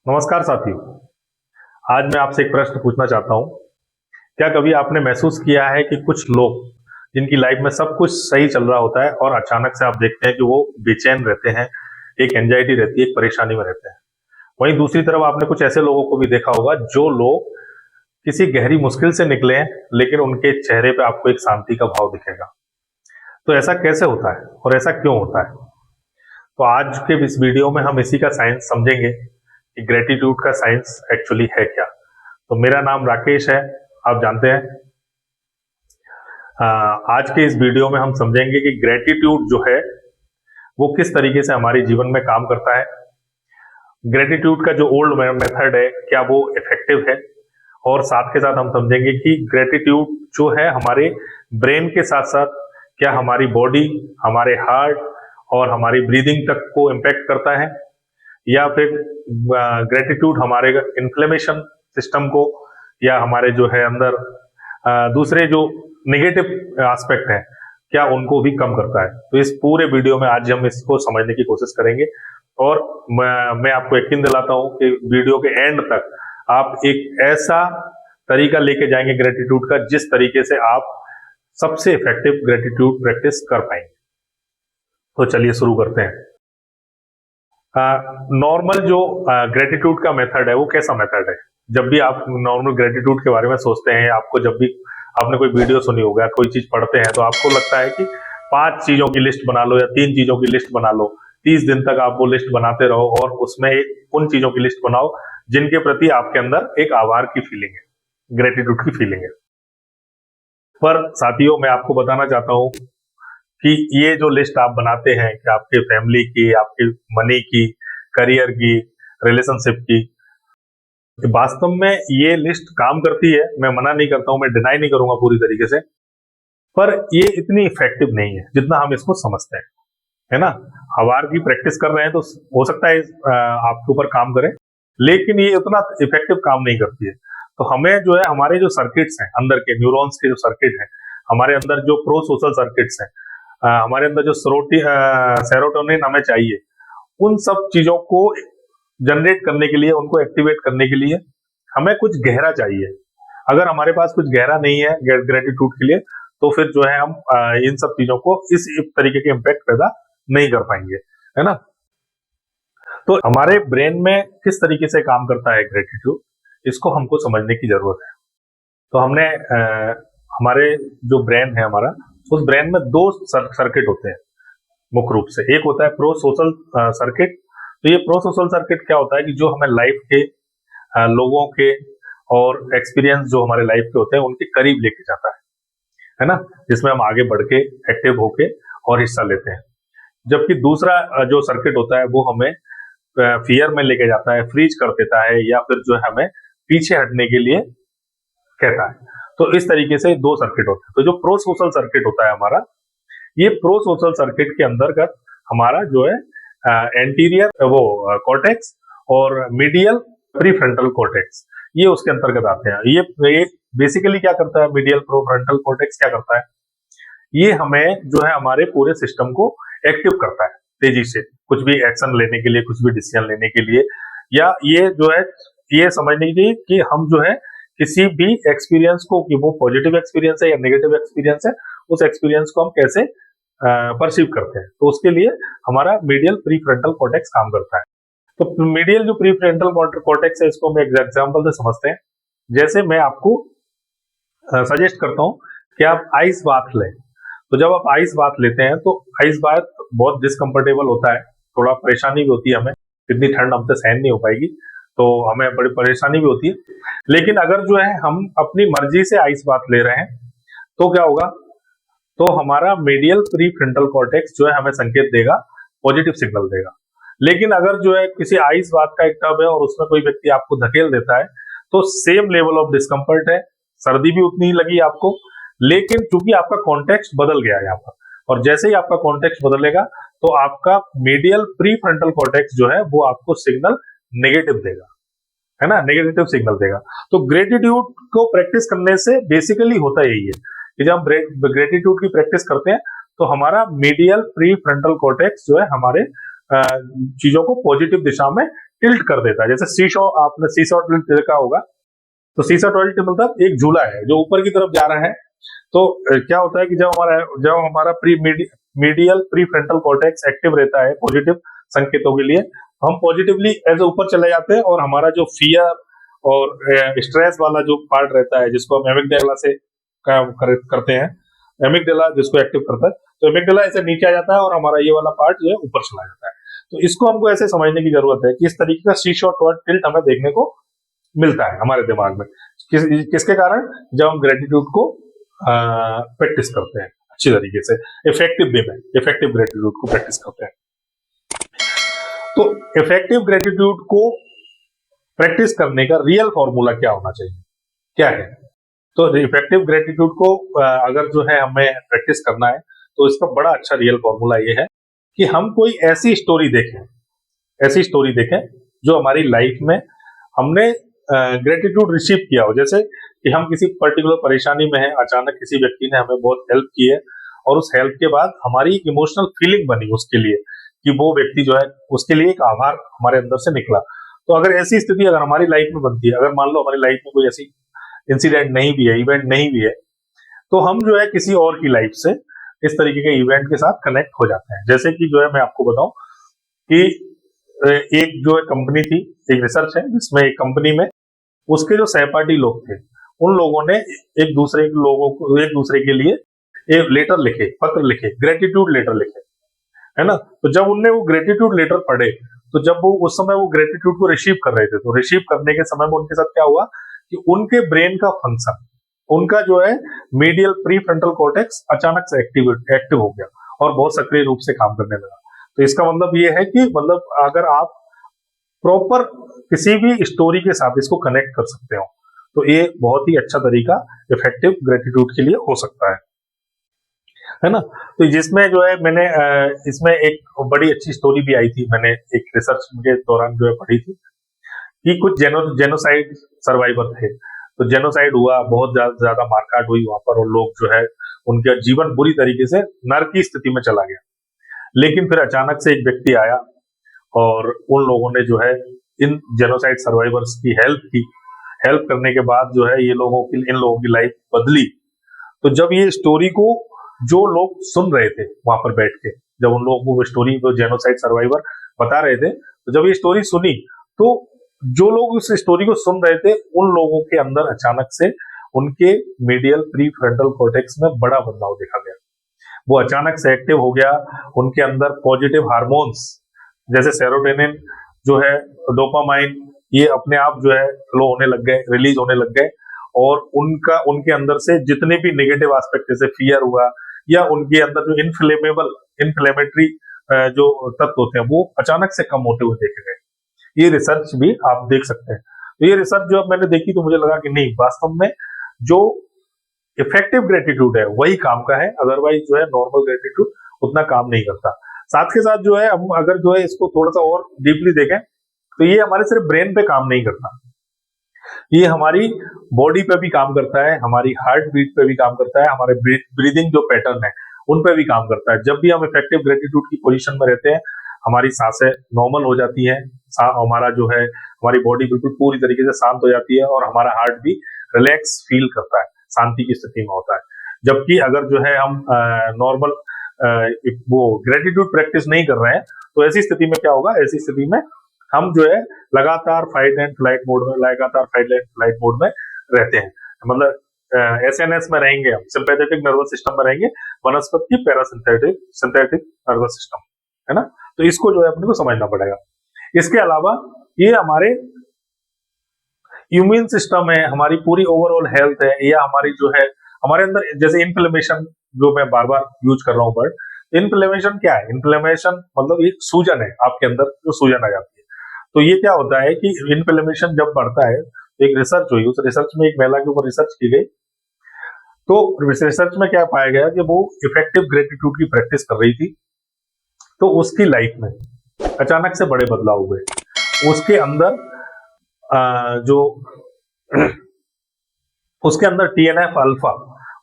नमस्कार साथियों। आज मैं आपसे एक प्रश्न पूछना चाहता हूं। क्या कभी आपने महसूस किया है कि कुछ लोग जिनकी लाइफ में सब कुछ सही चल रहा होता है और अचानक से आप देखते हैं कि वो बेचैन रहते हैं, एक एंजाइटी रहती है, एक परेशानी में रहते हैं। वहीं दूसरी तरफ आपने कुछ ऐसे लोगों को भी देखा होगा जो लोग किसी गहरी मुश्किल से निकले हैं, लेकिन उनके चेहरे पे आपको एक शांति का भाव दिखेगा। तो ऐसा कैसे होता है और ऐसा क्यों होता है? तो आज के इस वीडियो में हम इसी का साइंस समझेंगे कि ग्रेटिट्यूड का साइंस एक्चुअली है क्या। तो मेरा नाम राकेश है, आप जानते हैं। आज के इस वीडियो में हम समझेंगे कि ग्रेटिट्यूड जो है वो किस तरीके से हमारे जीवन में काम करता है। ग्रेटिट्यूड का जो ओल्ड मेथड है क्या वो इफेक्टिव है, और साथ के साथ हम समझेंगे कि ग्रेटिट्यूड जो है हमारे ब्रेन के साथ साथ क्या हमारी बॉडी, हमारे हार्ट और हमारी ब्रीदिंग तक को इम्पैक्ट करता है, या फिर ग्रेटिट्यूड हमारे इन्फ्लेमेशन सिस्टम को या हमारे जो है अंदर दूसरे जो नेगेटिव एस्पेक्ट है क्या उनको भी कम करता है। तो इस पूरे वीडियो में आज हम इसको समझने की कोशिश करेंगे, और मैं आपको यकीन दिलाता हूं कि वीडियो के एंड तक आप एक ऐसा तरीका लेके जाएंगे ग्रेटिट्यूड का जिस तरीके से आप सबसे इफेक्टिव ग्रेटिट्यूड प्रैक्टिस कर पाएंगे। तो चलिए शुरू करते हैं। नॉर्मल जो ग्रेटिट्यूड का मेथड है वो कैसा मेथड है? जब भी आप नॉर्मल ग्रेटिट्यूड के बारे में सोचते हैं, आपको जब भी आपने कोई वीडियो सुनी होगा, कोई चीज पढ़ते हैं, तो आपको लगता है कि 5 चीजों की लिस्ट बना लो या 3 चीजों की लिस्ट बना लो। 30 दिन तक आप वो लिस्ट बनाते रहो और उसमें उन चीजों की लिस्ट बनाओ जिनके प्रति आपके अंदर एक आभार की फीलिंग है, ग्रेटिट्यूड की फीलिंग है। पर साथियों, मैं आपको बताना चाहता हूं कि ये जो लिस्ट आप बनाते हैं कि आपके फैमिली की, आपके मनी की, करियर की, रिलेशनशिप की, वास्तव में ये लिस्ट काम करती है। मैं मना नहीं करता हूं, मैं डिनाई नहीं करूंगा पूरी तरीके से, पर ये इतनी इफेक्टिव नहीं है जितना हम इसको समझते हैं, है ना। आभार की प्रैक्टिस कर रहे हैं तो हो सकता है आपके ऊपर काम करे, लेकिन ये उतना इफेक्टिव काम नहीं करती है। तो हमें जो है हमारे जो सर्किट्स हैं अंदर के, न्यूरॉन्स के जो सर्किट हैं, हमारे अंदर जो प्रो सोशल सर्किट्स हैं, हमारे अंदर जो सेरोटोनिन हमें चाहिए, उन सब चीजों को जनरेट करने के लिए, उनको एक्टिवेट करने के लिए हमें कुछ गहरा चाहिए। अगर हमारे पास कुछ गहरा नहीं है ग्रेटिट्यूड के लिए, तो फिर जो है हम इन सब चीजों को इस तरीके के इम्पैक्ट पैदा नहीं कर पाएंगे, है ना। तो हमारे ब्रेन में किस तरीके से काम करता है ग्रेटिट्यूड, इसको हमको समझने की जरूरत है। तो हमने हमारे जो ब्रेन है हमारा, उस ब्रेन में 2 सर्किट होते हैं मुख्य रूप से। एक होता है प्रो सोशल सर्किट। तो ये प्रो सोशल सर्किट क्या होता है कि जो हमें लाइफ के लोगों के और एक्सपीरियंस जो हमारे लाइफ के होते हैं उनके करीब लेके जाता है ना, जिसमें हम आगे बढ़ के एक्टिव होके और हिस्सा लेते हैं। जबकि दूसरा जो सर्किट होता है वो हमें फियर में लेके जाता है, फ्रीज कर देता है, या फिर जो है हमें पीछे हटने के लिए कहता है। तो इस तरीके से 2 सर्किट होते हैं। तो जो प्रो सोशल सर्किट होता है हमारा, ये प्रो सोशल सर्किट के अंतर्गत हमारा जो है एंटीरियर वो कॉर्टेक्स और मीडियल प्रीफ्रंटल कॉर्टेक्स, ये उसके अंतर्गत आते हैं। ये बेसिकली क्या करता है, मीडियल प्रीफ्रंटल कॉर्टेक्स क्या करता है, ये हमें जो है हमारे पूरे सिस्टम को एक्टिव करता है तेजी से, कुछ भी एक्शन लेने के लिए, कुछ भी डिसीजन लेने के लिए, या ये जो है ये समझने के लिए कि हम जो है किसी भी एक्सपीरियंस को, कि वो पॉजिटिव एक्सपीरियंस है या नेगेटिव एक्सपीरियंस है, उस एक्सपीरियंस को हम कैसे परसीव करते हैं। तो उसके लिए हमारा मीडियल प्रीफ्रंटल कॉर्टेक्स काम करता है। तो मीडियल जो प्रीफ्रंटल कॉर्टेक्स है, इसको हम एक एग्जांपल से समझते हैं। जैसे मैं आपको सजेस्ट करता हूं कि आप आइस बाथ लें। तो जब आप आइस बाथ लेते हैं तो आइस बाथ बहुत डिस्कंफर्टेबल होता है, थोड़ा परेशानी भी होती है हमें, इतनी ठंड हमसे सहन नहीं हो पाएगी, तो हमें बड़ी परेशानी भी होती है। लेकिन अगर जो है हम अपनी मर्जी से आइस बाथ ले रहे हैं तो क्या होगा, तो हमारा मीडियल प्रीफ्रंटल कॉर्टेक्स जो है हमें संकेत देगा, पॉजिटिव सिग्नल देगा। लेकिन अगर जो है किसी आइस बाथ का एक टब है और उसमें कोई व्यक्ति आपको धकेल देता है, तो सेम लेवल ऑफ डिस्कंफर्ट है, सर्दी भी उतनी ही लगी आपको, लेकिन चूंकि आपका कॉन्टेक्स्ट बदल गया यहाँ पर, और जैसे ही आपका कॉन्टेक्स्ट बदलेगा तो आपका मीडियल प्रीफ्रंटल कॉर्टेक्स जो है वो आपको सिग्नल नेगेटिव देगा, है ना, नेगेटिव सिग्नल देगा। तो ग्रेटिट्यूड को प्रैक्टिस करने से बेसिकली होता यही है कि जब हम ग्रेटिट्यूड की प्रैक्टिस करते हैं तो हमारा मीडियल प्रीफ्रंटल कॉर्टेक्स जो है हमारे चीजों को पॉजिटिव दिशा में टिल्ट कर देता है। जैसे सीशॉ, आपने सीशॉ टिल्ट देखा होगा, तो सीशॉ टिल्ट मतलब एक झूला है जो ऊपर की तरफ जा रहा है। तो क्या होता है कि जब हमारा medial pre frontal cortex active रहता है पॉजिटिव संकेतों के लिए, हम पॉजिटिवली एज ऊपर चले जाते हैं, और हमारा जो फियर और स्ट्रेस वाला जो पार्ट रहता है, जिसको हम एमिगडाला से करते हैं, एमिगडाला जिसको एक्टिव करता है, तो एमिगडाला ऐसे नीचे आ जाता है और हमारा ये वाला पार्ट जो है ऊपर चला जाता है। तो इसको हमको ऐसे समझने की जरूरत है कि इस तरीके का सीशॉ टिल्ट हमें देखने को मिलता है हमारे दिमाग में। किसके कारण? जब हम ग्रेटिट्यूड को प्रैक्टिस करते हैं अच्छी तरीके से, इफेक्टिव वे में, इफेक्टिव ग्रेटिट्यूड को प्रैक्टिस करते हैं। तो इफेक्टिव ग्रेटिट्यूड को प्रैक्टिस करने का रियल फॉर्मूला क्या होना चाहिए, क्या है? तो इफेक्टिव ग्रेटिट्यूड को अगर जो है हमें प्रैक्टिस करना है, तो इसका बड़ा अच्छा रियल फॉर्मूला ये है कि हम कोई ऐसी स्टोरी देखें जो हमारी लाइफ में हमने ग्रेटिट्यूड रिसीव किया हो। जैसे कि हम किसी पर्टिकुलर परेशानी में हैं, अचानक किसी व्यक्ति ने हमें बहुत हेल्प की है, और उस हेल्प के बाद हमारी इमोशनल फीलिंग बनी उसके लिए, कि वो व्यक्ति जो है, उसके लिए एक आभार हमारे अंदर से निकला। तो अगर ऐसी स्थिति अगर हमारी लाइफ में बनती है, अगर मान लो हमारी लाइफ में कोई ऐसी इंसिडेंट नहीं भी है, इवेंट नहीं भी है, तो हम जो है किसी और की लाइफ से इस तरीके के इवेंट के साथ कनेक्ट हो जाते हैं। जैसे कि जो है मैं आपको बताऊं कि एक जो है कंपनी थी, एक रिसर्च है जिसमें एक कंपनी में उसके जो सहपाठी लोग थे, उन लोगों ने एक दूसरे के लिए एक लेटर लिखे, पत्र लिखे, ग्रेटिट्यूड लेटर लिखे, है ना। तो जब उनने वो ग्रेटिट्यूड लेटर पढ़े, तो जब वो उस समय वो ग्रेटिट्यूड को रिसीव कर रहे थे, तो रिसीव करने के समय में उनके साथ क्या हुआ कि उनके ब्रेन का फंक्शन, उनका जो है मीडियल प्री फ्रंटल कॉर्टेक्स अचानक से एक्टिव हो गया और बहुत सक्रिय रूप से काम करने लगा। तो इसका मतलब ये है कि मतलब अगर आप प्रॉपर किसी भी स्टोरी के साथ इसको कनेक्ट कर सकते हो, तो ये बहुत ही अच्छा तरीका इफेक्टिव ग्रेटिट्यूड के लिए हो सकता है ना। तो जिसमें जो है मैंने इसमें एक बड़ी अच्छी स्टोरी भी आई थी, मैंने एक रिसर्च के दौरान जो है पढ़ी थी कि कुछ जेनोसाइड सर्वाइवर थे। तो जेनोसाइड हुआ, बहुत ज्यादा मारकाट हुई वहां पर, और लोग जो है उनका जीवन बुरी तरीके से नर्क की स्थिति में चला गया। लेकिन फिर अचानक से एक व्यक्ति आया और उन लोगों ने जो है इन जेनोसाइड सर्वाइवर्स की हेल्प करने के बाद जो है इन लोगों की लाइफ बदली। तो जब ये स्टोरी को जो लोग सुन रहे थे वहां पर बैठ के, जब उन लोगों को वो स्टोरी जो जेनोसाइड सर्वाइवर बता रहे थे, तो जब ये स्टोरी सुनी, तो जो लोग उस स्टोरी को सुन रहे थे, उन लोगों के अंदर अचानक से उनके मीडियल प्री फ्रंटल कॉर्टेक्स में बड़ा बदलाव देखा गया। वो अचानक से एक्टिव हो गया, उनके अंदर पॉजिटिव हार्मोन्स जैसे सेरोटोनिन जो है, डोपामाइन, ये अपने आप जो है फ्लो होने लग गए, रिलीज होने लग गए, और उनके अंदर से जितने भी नेगेटिव एस्पेक्ट जैसे फियर हुआ, या उनके अंदर जो इन्फ्लेमेटरी जो तत्व होते हैं, वो अचानक से कम होते हुए देखे गए। ये रिसर्च भी आप देख सकते हैं। तो ये रिसर्च जो मैंने देखी, तो मुझे लगा कि नहीं, वास्तव में जो इफेक्टिव ग्रेटिट्यूड है वही काम का है, अदरवाइज जो है नॉर्मल ग्रेटिट्यूड उतना काम नहीं करता। साथ के साथ जो है हम अगर जो है इसको थोड़ा सा और डीपली देखें, तो ये हमारे सिर्फ ब्रेन पे काम नहीं करता, ये हमारी बॉडी पे भी काम करता है, हमारी हार्ट बीट पे भी काम करता है, हमारे ब्रीदिंग जो पैटर्न है उन पे भी काम करता है। जब भी हम इफेक्टिव ग्रेटिट्यूड की पोजीशन में रहते हैं, हमारी सांसें नॉर्मल हो जाती हैं, हमारा जो है हमारी बॉडी बिल्कुल पूरी तरीके से शांत हो जाती है, और हमारा हार्ट भी रिलैक्स फील करता है, शांति की स्थिति में होता है। जबकि अगर जो है हम नॉर्मल वो ग्रेटिट्यूड प्रैक्टिस नहीं कर रहे हैं, तो ऐसी स्थिति में क्या होगा, ऐसी स्थिति में हम जो है लगातार फाइट एंड फ्लाइट मोड में रहते हैं। मतलब एसएनएस में रहेंगे, हम सिंपैथेटिक नर्वस सिस्टम में रहेंगे, वनस्पति सिंथेटिक नर्वस सिस्टम, है ना। तो इसको जो है अपने को समझना पड़ेगा। इसके अलावा ये हमारे इम्यून सिस्टम है, हमारी पूरी ओवरऑल हेल्थ है, या हमारी जो है हमारे अंदर जैसे इन्फ्लेमेशन, जो मैं बार बार यूज कर रहा हूँ वर्ड, इन्फ्लेमेशन क्या है? इन्फ्लेमेशन मतलब एक सूजन है, आपके अंदर जो सूजन आ जाती है। तो ये क्या होता है कि इन्फ्लेमेशन जब बढ़ता है, एक रिसर्च हुई, उस रिसर्च में एक महिला के ऊपर रिसर्च की गई, तो रिसर्च में क्या पाया गया कि वो इफेक्टिव ग्रेटिट्यूड की प्रैक्टिस कर रही थी, तो उसकी लाइफ में अचानक से बड़े बदलाव हुए। उसके अंदर जो उसके अंदर TNF अल्फा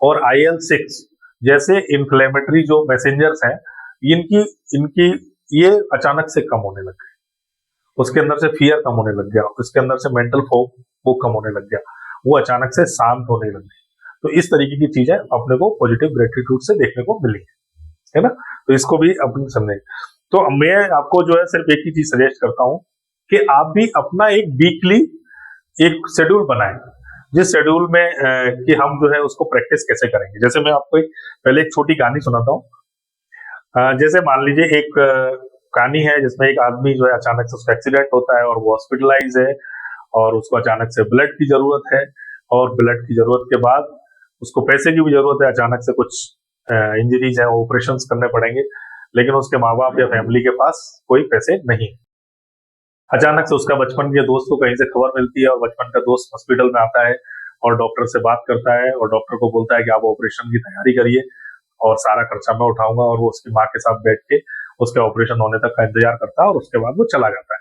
और IL-6 जैसे इन्फ्लेमेटरी जो मैसेंजर्स हैं, इनकी इनकी ये अचानक से कम होने लग गए, उसके अंदर से फियर कम होने लग गया, उसके अंदर से मेंटल फोक वो कम होने लग गया, वो अचानक से शांत होने लग गई। तो इस तरीके की चीजें अपने को पॉजिटिव ग्रेटिट्यूड से देखने को मिली है ना। तो इसको भी अपन समझें। तो मैं आपको जो है सिर्फ एक ही चीज सजेस्ट करता हूं कि आप भी अपना एक वीकली एक शेड्यूल बनाएं, जिस शेड्यूल में कि हम जो है उसको प्रैक्टिस कैसे करेंगे। जैसे मैं आपको पहले एक छोटी कहानी सुनाता हूँ। जैसे मान लीजिए एक कहानी है जिसमें एक आदमी जो है अचानक से उसका एक्सीडेंट होता है और वो हॉस्पिटलाइज है और उसको अचानक से ब्लड की जरूरत है, और ब्लड की जरूरत के बाद उसको पैसे की भी जरूरत है, अचानक से कुछ इंजरीज है, ऑपरेशन करने पड़ेंगे, लेकिन उसके माँ बाप या फैमिली के पास कोई पैसे नहीं। अचानक से उसका बचपन के दोस्त को कहीं से खबर मिलती है और बचपन का दोस्त हॉस्पिटल में आता है और डॉक्टर से बात करता है और डॉक्टर को बोलता है कि आप ऑपरेशन की तैयारी करिए और सारा खर्चा मैं उठाऊंगा, और वो उसकी माँ के साथ बैठ के उसके ऑपरेशन होने तक का इंतजार करता है और उसके बाद वो चला जाता है।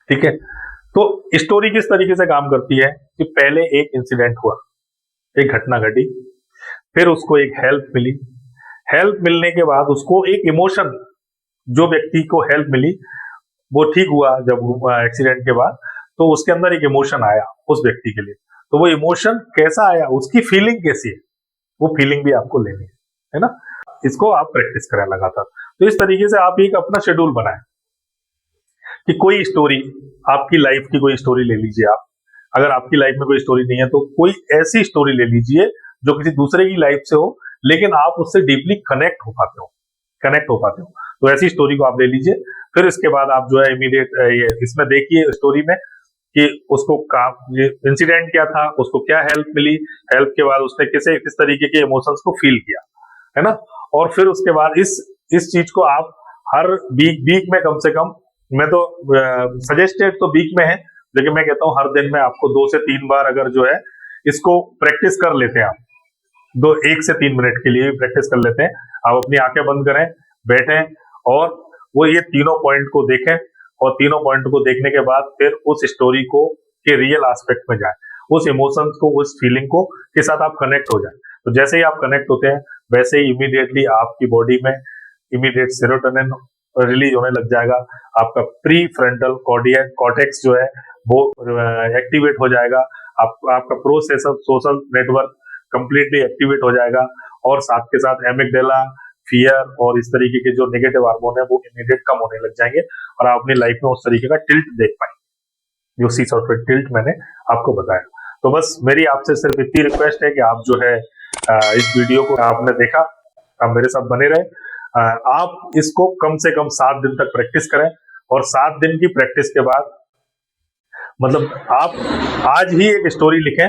ठीक है, तो स्टोरी किस तरीके से काम करती है कि पहले एक इंसिडेंट हुआ, एक घटना घटी, फिर उसको एक हेल्प मिली, हेल्प मिलने के बाद उसको एक इमोशन, जो व्यक्ति को हेल्प मिली वो ठीक हुआ जब एक्सीडेंट के बाद, तो उसके अंदर एक इमोशन आया उस व्यक्ति के लिए। तो वो इमोशन कैसा आया, उसकी फीलिंग कैसी है, वो फीलिंग भी आपको लेनी है ना। इसको आप प्रैक्टिस करें लगातार। तो इस तरीके से आप एक अपना शेड्यूल बनाएं कि कोई स्टोरी, आपकी लाइफ की कोई स्टोरी ले लीजिए आप। अगर आपकी लाइफ में कोई स्टोरी नहीं है तो कोई ऐसी स्टोरी ले लीजिए जो किसी दूसरे की लाइफ से हो, लेकिन आप उससे डीपली कनेक्ट हो पाते हो। तो ऐसी स्टोरी को आप ले लीजिए। फिर इसके बाद आप जो है इमीडिएट ये इसमें देखिए स्टोरी में कि उसको काम, ये इंसिडेंट क्या था, उसको क्या हेल्प मिली, हेल्प के बाद उसने किस तरीके के इमोशंस को फील किया, है ना। और फिर उसके बाद इस चीज को आप हर वीक में कम से कम, मैं तो सजेस्टेड तो वीक में है, लेकिन मैं कहता हूँ हर दिन में आपको 2 से 3 बार अगर जो है इसको प्रैक्टिस कर लेते हैं आप, 1 से 3 मिनट के लिए भी प्रैक्टिस कर लेते हैं, आप अपनी आंखें बंद करें, बैठें और वो ये तीनों पॉइंट को देखें, और तीनों पॉइंट को देखने के बाद फिर उस स्टोरी को के रियल एस्पेक्ट में जाएं, उस इमोशंस को, उस फीलिंग को के साथ आप कनेक्ट हो जाएं। तो जैसे ही आप कनेक्ट होते हैं वैसे ही इमीडिएटली आपकी बॉडी में इमीडिएट सेरोटोनिन रिलीज होने लग जाएगा, आपका प्री फ्रंटल कॉर्टेक्स जो है वो एक्टिवेट हो जाएगा, आपका processor social network completely activate हो जाएगा, और साथ के साथ एमिगडाला, फियर और इस तरीके के जो नेगेटिव हार्मोन है वो इमीडिएट कम होने लग जाएंगे, और आप अपनी लाइफ में उस तरीके का टिल्ट देख पाएंगे जो सी सॉफ्टवेयर टिल्ट मैंने आपको बताया। तो बस मेरी आपसे सिर्फ इतनी रिक्वेस्ट है कि आप जो है इस वीडियो को आपने देखा, आप मेरे साथ बने रहे, आप इसको कम से कम 7 दिन तक प्रैक्टिस करें, और 7 दिन की प्रैक्टिस के बाद मतलब आप आज ही एक स्टोरी लिखें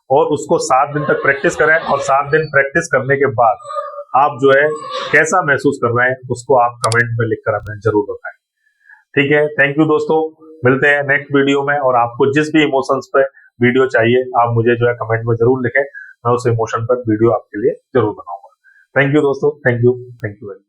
और उसको 7 दिन तक प्रैक्टिस करें, और 7 दिन प्रैक्टिस करने के बाद आप जो है कैसा महसूस कर रहे हैं उसको आप कमेंट में लिखकर हमें जरूर बताएं। ठीक है, थैंक यू दोस्तों, मिलते हैं नेक्स्ट वीडियो में। और आपको जिस भी इमोशंस पे वीडियो चाहिए आप मुझे जो है कमेंट में जरूर लिखें, मैं उस इमोशन पर वीडियो आपके लिए जरूर बनाऊंगा। थैंक यू दोस्तों, थैंक यू वेरी मच।